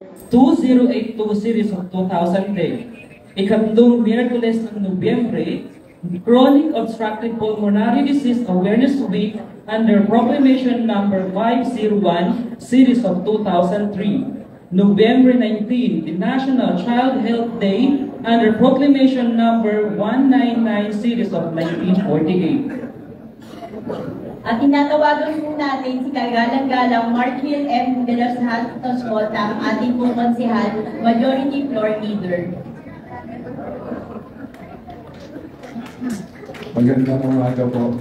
2082 series of 2010. Ikatlong Miyerkules ng Nobyembre, Chronic Obstructive Pulmonary Disease Awareness Week under Proclamation number 501 series of 2003. November 19, the National Child Health Day under Proclamation number 199 series of 1948. At tinatawagan po natin si kagalang-galang Marquil M. de los Santos Cota, ang ating pong konsehal, Majority Floor Leader. Magandang umaga po.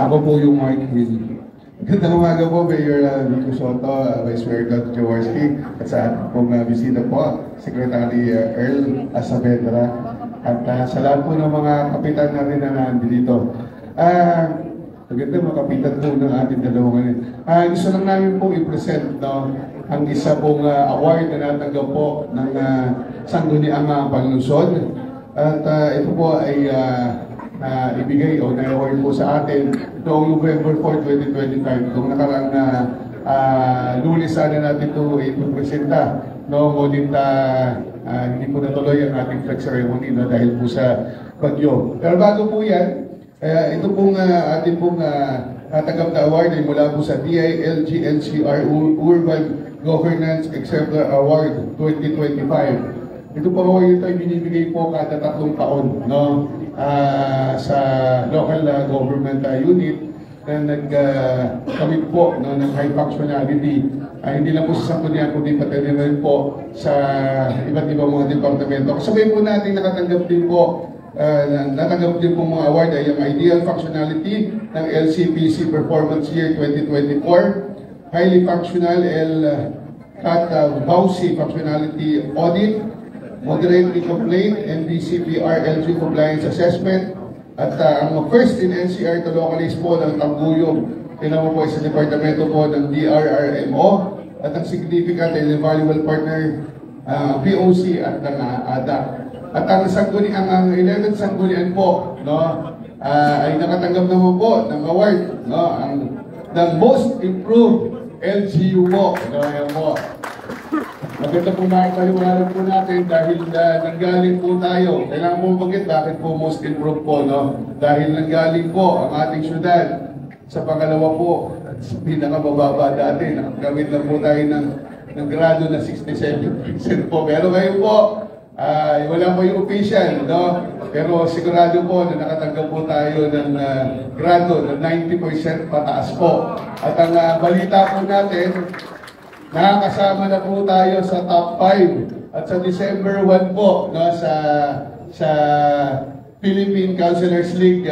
Ako po yung Marquil. Magandang umaga po, Mayor Vico Soto, Vice Mayor Dr. Jaworski, at sa ating pong bisita po, Secretary Earl Asavedra, at sa lahat po ng mga kapitan natin na nandito. Maganda makapitan po ng ating dalawa ngayon. Gusto lang namin po i-present ang isa pong award na natanggap po ng Sangguniang Panlungsod. At ito po ay ibigay o na-award po sa atin noong November 4, 2025. Noong nakarang Lunes sana natin ito ipipresenta. Ngunit hindi po natuloy ang ating flag ceremony dahil po sa bagyo. Pero bago po yan, ito pong ating pong natanggap na award ay mula po sa DILG-NCR Urban Governance Exemplar Award 2025. Ito po ito ay binibigay po kada 3 taon sa local government unit na nagkamit po ng high functionality. Hindi lang po sa Sangguniang kundi pati rin po sa iba't ibang mga departamento. Kasabay po natin nakatanggap din po natanggap din po mga award ay ang Ideal Functionality ng LCPC Performance Year 2024, Highly Functional LCAT BAUSI Functionality Audit, Moderately Complaint, and DCPR L3 Compliance Assessment, at ang first in NCR to localize po ng Taguyong, tinamo po sa departamento po ng DRRMO, at ang significant and valuable partner POC at ng ADA. At ang sanggunian, ang 11th sanggunian po, ay nakatanggap naman po ng award, ng Most Improved LGU po. Ayan po. Maganda po makipaliwanag po natin dahil nanggaling po tayo. Kailangan po bagit bakit po Most Improved po, Dahil nanggaling po ang ating syudad sa pangalawa po, at sa pinakamababa dati, nakagamit lang po tayo ng grado na 67% po. Pero ngayon po, wala po yung official, pero sigurado po na nakatanggap po tayo ng grado na 90% pataas po. At ang balita po natin, nakakasama na po tayo sa top 5 at sa December 1 po sa Philippine Counselors League,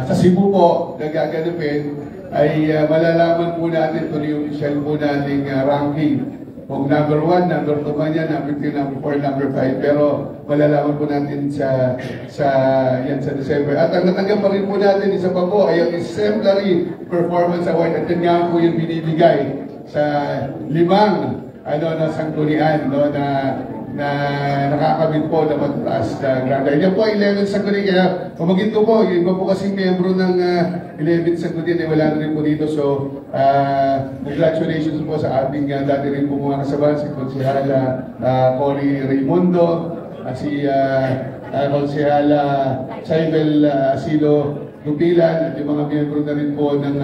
sa Cebu po, nagaganapin, ay malalaman po natin kung yung official po nating ranking. Kung number 1, number 2 man yan, number 3, number 4, number 5. Pero malalaman po natin sa December. At ang natanggap pa rin po natin, isa pa po, ay ang Exemplary Performance Award. At yan nga po yung binibigay sa 5 sanggunian na nakakabit po na mataas na grado. Yan po, 11 sanggunian. Kaya pamagin ko po, yung iba po kasing miyembro ng 11 sanggunian ay wala na rin po dito. So, congratulations po sa ating dati rin po mga kasama, si Konsehala Cory Raimundo, si Konsehala Saibel Asilo Lupilan, at yung mga miyembro na rin po ng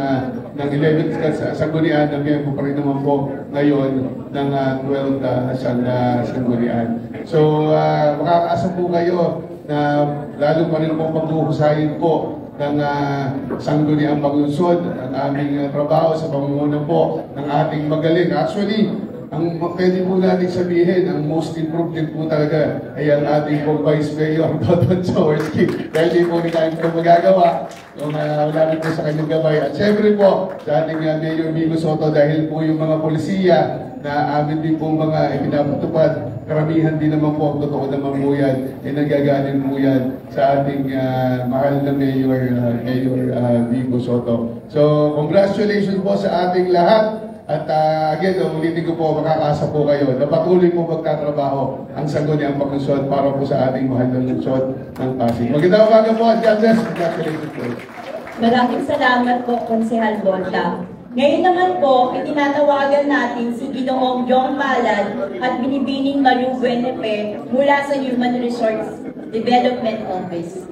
11th sanggunian na miyembro pa rin naman po ngayon ng 12th sanggunian. So, makakaasa po kayo na lalo pa rin po paghuhusayin po ng Sangguniang Panlungsod ang aming trabaho sa pamumuno po ng ating magaling. Actually, ang pwede po natin sabihin, ang most improved din po talaga ay ang ating pong Vice Mayor Dr. Jaworski. Dahil di po nila ito magagawa kung wala rin po sa kanyang gabay. At syempre po, sa ating Mayor Vico Soto, dahil po yung mga polisiya na amin din po mga ipinapatupad, karamihan din naman po, totoo naman po yan, ay nagagaling po yan sa ating mahal na Mayor Vico Soto. So, congratulations po sa ating lahat. At again, ulitin ko po, makakaasa po kayo na patuloy po magtatrabaho ang Sangguniang Panlungsod para po sa ating mahal na lungsod ng Pasig. Magandang umaga po at God bless. Congratulations po. Maraming salamat po, Konsehal Bonta. Ngayon naman po, itinatawagan natin si Ginoong Jong Palad at Binibining Maru Buenepe mula sa Human Resource Development Office.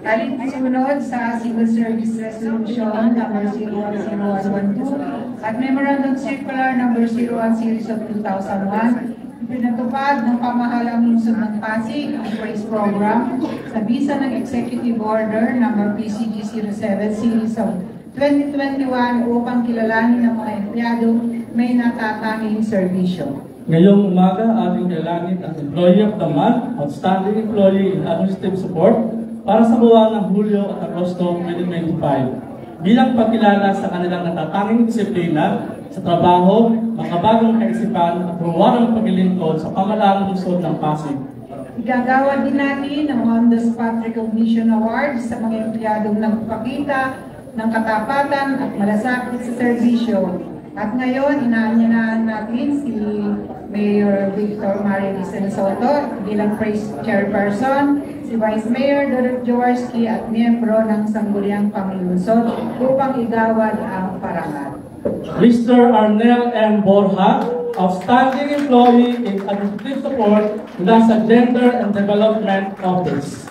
Alinsunod sa Civil Service Resolution number 010112 at Memorandum Circular number 01 Series of 2001, pinatupad ng pamahalang lungsod ng Pasig ang PRAISE Program sa bisa ng Executive Order number PCG 07 Series of 2021 upang kilalanin ng mga empleyado may natatanging serbisyo. Ngayong umaga, ating kilalanin ang Employee of the Month, Outstanding Employee in Administrative Support para sa buwan ng Hulyo at Agosto 2025. Bilang pagkilala sa kanilang natatanging disiplina sa trabaho, makabagong kaisipan at ruwarang paglilingkod sa pamahalaang lungsod ng Pasig. Igagawa din natin ang on-the-spot recognition award sa mga empleyadong nagpakita ng katapatan at malasakit sa serbisyo. At ngayon, inaanyahan natin si Mayor Victor Marilicen Soto bilang Praise Chairperson, si Vice Mayor Dodot Jaworski at miyembro ng Sangguniang Panglungsod upang igawad ang parangal. Mr. Arnel M. Borja, Outstanding Employee in Administrative Support mula sa Gender and Development Office.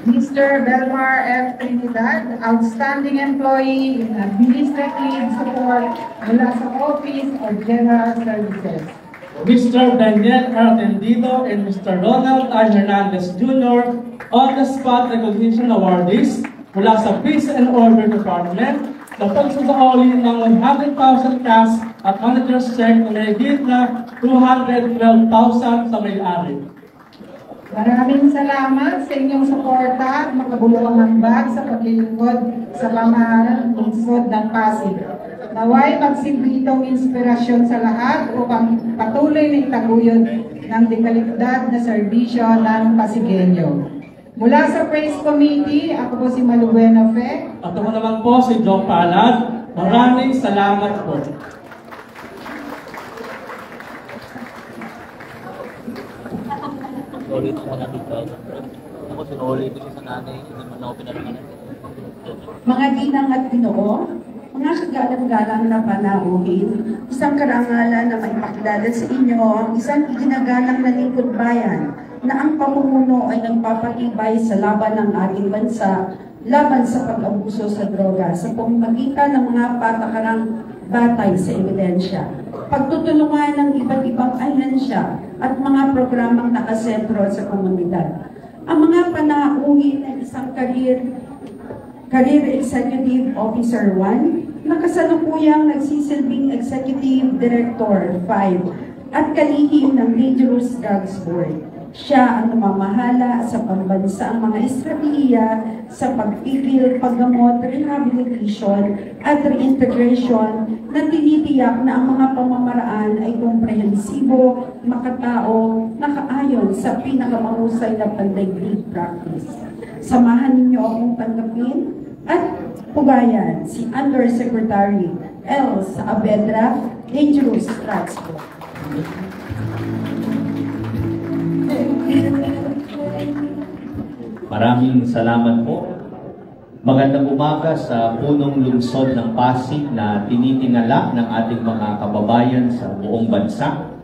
Mr. Belmar F. Trinidad, Outstanding Employee in Administrative Support mula sa Office of General Services. Mr. Daniel R. Tendido and Mr. Ronald I. Hernandez Jr., on-the-spot recognition awardees mula sa Peace and Order Department na pagsusaoli ng 100,000 cash at manager's check na higit na 212,000 sa may-ari. Maraming salamat sa inyong suporta at makabuluhang ambag sa paglilingkod sa pamahalang lungsod ng Pasig. Naway magsilbi itong inspirasyon sa lahat upang patuloy na itaguyod ng dekalidad na serbisyo ng Pasigueño. Mula sa Praise Committee, ako po si Malu Buenepe. At ako naman po si Jong Palad. Maraming salamat po. Ulit ako nakita. Ako sinulit ko sa nanay, hindi mo na ako pinalaman. Mga ginang at ginoo, mga kagalang-galang na panauhin, isang karangalan na maipakilala sa inyo ang isang iginagalang na lingkod bayan na ang pamumuno ay nagpapatibay sa laban ng ating bansa, laban sa pag-abuso sa droga, sa pamamagitan ng mga patakarang batay sa ebidensya, pagtutulungan ng iba't ibang ahensya at mga programang nakasentro sa komunidad. Ang mga panauhin ng isang Career Executive Officer 1 na kasalukuyang nagsisilbing Executive Director 5 at kalihim ng Dangerous Drugs Board. Siya ang namamahala sa pambansaang mga estratehiya sa pagpipil, paggamot, rehabilitation at reintegration na tinitiyak na ang mga pamamaraan ay komprehensibo, makatao, nakaayon sa pinakamahusay na pandaigdig practice. Samahan ninyo akong tanggapin at pugayan si Undersecretary L. Saavedra, Dangerous Drugs Board. Maraming salamat po. Magandang umaga sa punong lungsod ng Pasig na tinitingala ng ating mga kababayan sa buong bansa.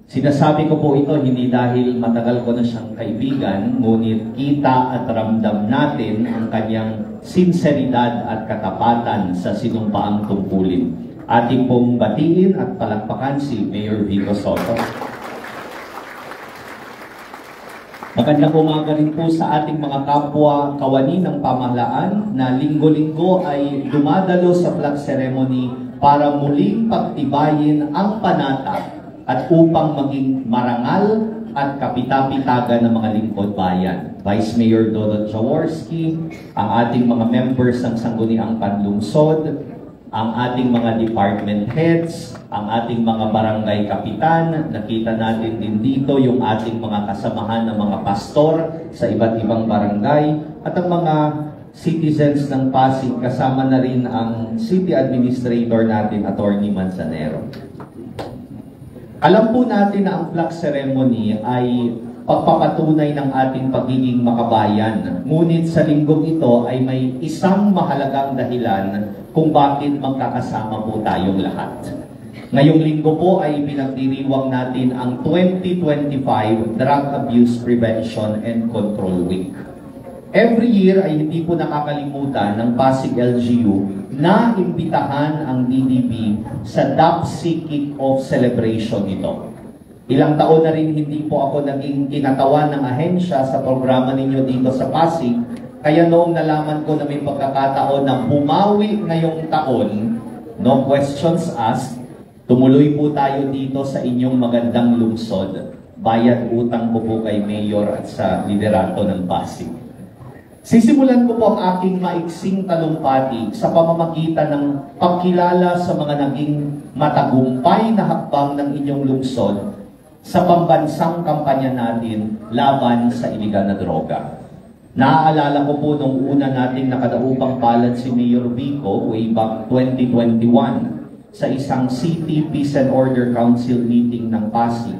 Sinasabi ko po ito hindi dahil matagal ko na siyang kaibigan, ngunit kita at ramdam natin ang kanyang sinseridad at katapatan sa sinumpaang tungkulin. Ating pong batiin at palakpakan si Mayor Vico Soto. Magandang umaga rin po sa ating mga kapwa kawani ng pamahalaan na linggo-linggo ay dumadalo sa flag ceremony para muling pagtibayin ang panata at upang maging marangal at kapita-pitagan ng mga lingkod bayan. Vice Mayor Dodot Jaworski, ang ating mga members ng Sangguniang Panlungsod, ang ating mga department heads, ang ating mga barangay kapitan, nakita natin din dito yung ating mga kasamahan ng mga pastor sa iba't ibang barangay, at ang mga citizens ng Pasig, kasama na rin ang city administrator natin, Attorney Manzanero. Alam po natin na ang flag ceremony ay pagpapatunay ng ating pagiging makabayan. Ngunit sa linggong ito ay may isang mahalagang dahilan kung bakit magkakasama po tayong lahat. Ngayong linggo po ay pinagdiriwang natin ang 2025 Drug Abuse Prevention and Control Week. Every year ay hindi po nakakalimutan ng Pasig LGU na imbitahan ang DDP sa DAPSI Kick-Off Celebration ito. Ilang taon na rin hindi po ako naging kinatawan ng ahensya sa programa ninyo dito sa Pasig, kaya noong nalaman ko na may pagkakataon na bumawi ngayong taon, no questions asked, tumuloy po tayo dito sa inyong magandang lungsod. Bayad utang ko po kay Mayor at sa liderato ng Pasig. Sisimulan ko po ang aking maiksing talumpati sa pamamagitan ng pagkilala sa mga naging matagumpay na hakbang ng inyong lungsod sa pambansang kampanya natin laban sa iligal na droga. Naaalala ko po nung una nating nakadaupang palad si Mayor Vico way back 2021 sa isang City Peace and Order Council meeting ng Pasig.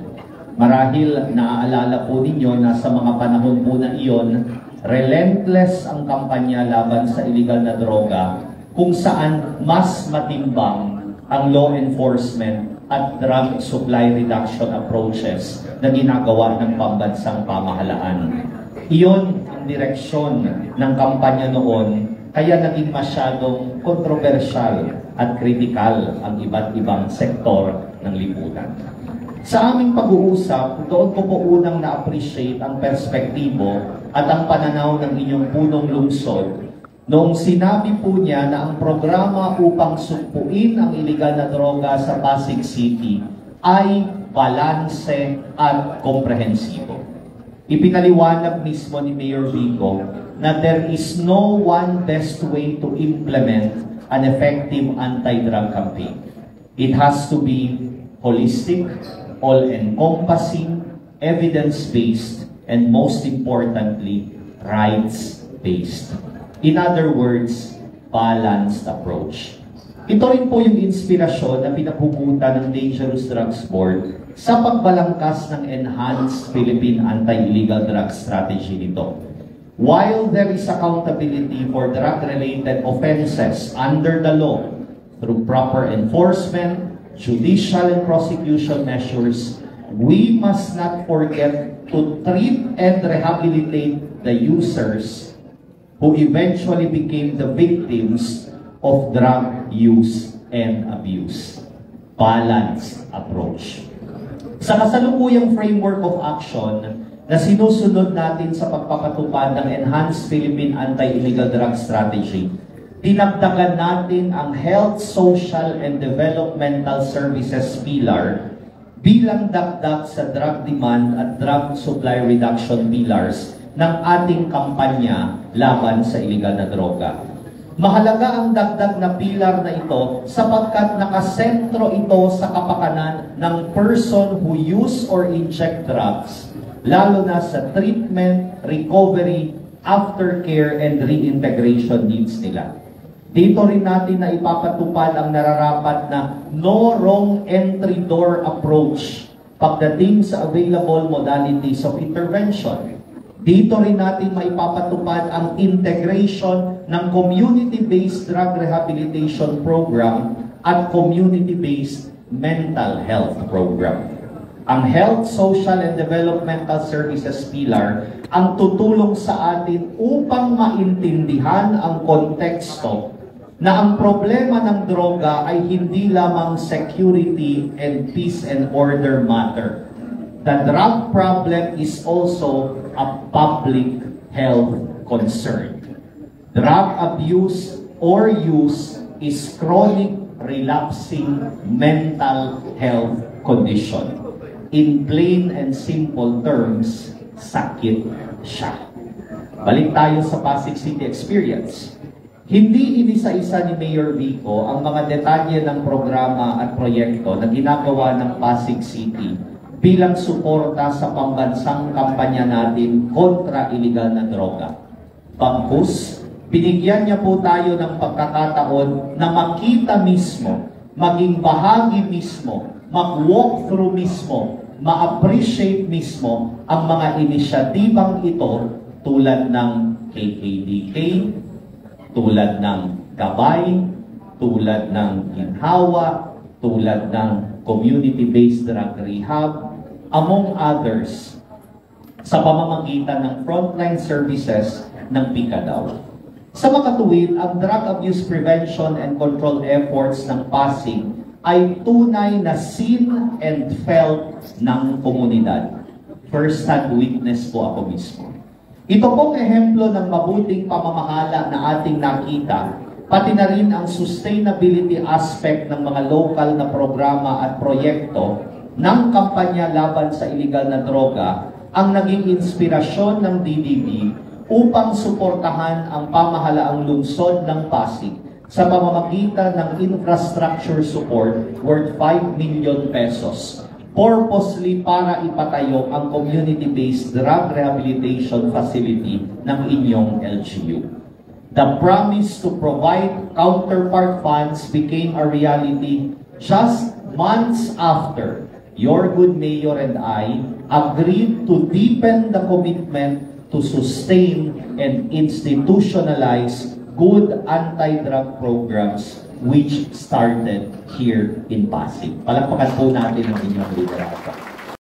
Marahil naaalala po ninyo na sa mga panahon po na iyon, relentless ang kampanya laban sa iligal na droga kung saan mas matimbang ang law enforcement at drug supply reduction approaches na ginagawa ng pambansang pamahalaan. Iyon ang direksyon ng kampanya noon, kaya naging masyadong kontrobersyal at kritikal ang iba't ibang sektor ng lipunan. Sa aming pag-uusap, doon ko po unang na-appreciate ang perspektibo at ang pananaw ng inyong punong lungsod noong sinabi po niya na ang programa upang sugpuin ang iligal na droga sa Pasig City ay balanse at komprehensibo. Ipinaliwanag mismo ni Mayor Vico na there is no one best way to implement an effective anti-drug campaign. It has to be holistic, all-encompassing, evidence-based, and most importantly, rights-based. In other words, balanced approach. Ito rin po yung inspirasyon na pinapugutan ng Dangerous Drugs Board sa pagbalangkas ng Enhanced Philippine Anti-Illegal Drug Strategy nito. While there is accountability for drug-related offenses under the law through proper enforcement, judicial and prosecution measures, we must not forget to treat and rehabilitate the users who eventually became the victims of drug use and abuse. Balanced approach. Sa kasalukuyang framework of action na sinusunod natin sa pagpapatupad ng Enhanced Philippine Anti-Illegal Drug Strategy, dinagdagan natin ang Health, Social, and Developmental Services Pillar bilang dagdag sa drug demand at drug supply reduction pillars ng ating kampanya laban sa iligal na droga. Mahalaga ang dagdag na pilar na ito sapagkat nakasentro ito sa kapakanan ng person who use or inject drugs, lalo na sa treatment, recovery, aftercare, and reintegration needs nila. Dito rin natin na ipapatupad ang nararapat na no wrong entry door approach pagdating sa available modalities of intervention. Dito rin natin maipapatupad ang integration ng community-based drug rehabilitation program at community-based mental health program. Ang Health, Social, and Developmental Services Pillar ang tutulong sa atin upang maintindihan ang konteksto na ang problema ng droga ay hindi lamang security and peace and order matter. The drug problem is also a public health concern. Drug abuse or use is chronic relapsing mental health condition. In plain and simple terms, sakit siya. Balik tayo sa Pasig City experience. Hindi inisa-isa ni Mayor Vico ang mga detalye ng programa at proyekto na ginagawa ng Pasig City bilang suporta sa pambansang kampanya natin kontra iligal na droga. Bagkus, binigyan niya po tayo ng pagkakataon na makita mismo, maging bahagi mismo, mag-walk through mismo ma-appreciate mismo ang mga inisyatibang ito tulad ng KKDK, tulad ng Gabay, tulad ng Ginhawa, tulad ng Community-Based Drug Rehab, among others, sa pamamagitan ng frontline services ng PICADAW. Sa makatuwid, ang drug abuse prevention and control efforts ng Pasig ay tunay na seen and felt ng komunidad. First-hand witness po ako mismo. Ito pong ehemplo ng mabuting pamamahala na ating nakita, pati na rin ang sustainability aspect ng mga local na programa at proyekto ng kampanya laban sa iligal na droga ang naging inspirasyon ng DDB upang suportahan ang pamahalaang lungsod ng Pasig sa pamamagitan ng infrastructure support worth 5 million pesos, purposely para ipatayo ang community-based drug rehabilitation facility ng inyong LGU. The promise to provide counterpart funds became a reality just months after your good mayor and I agreed to deepen the commitment to sustain and institutionalize good anti-drug programs which started here in Pasig. Palakpakan po natin ang inyong liderato.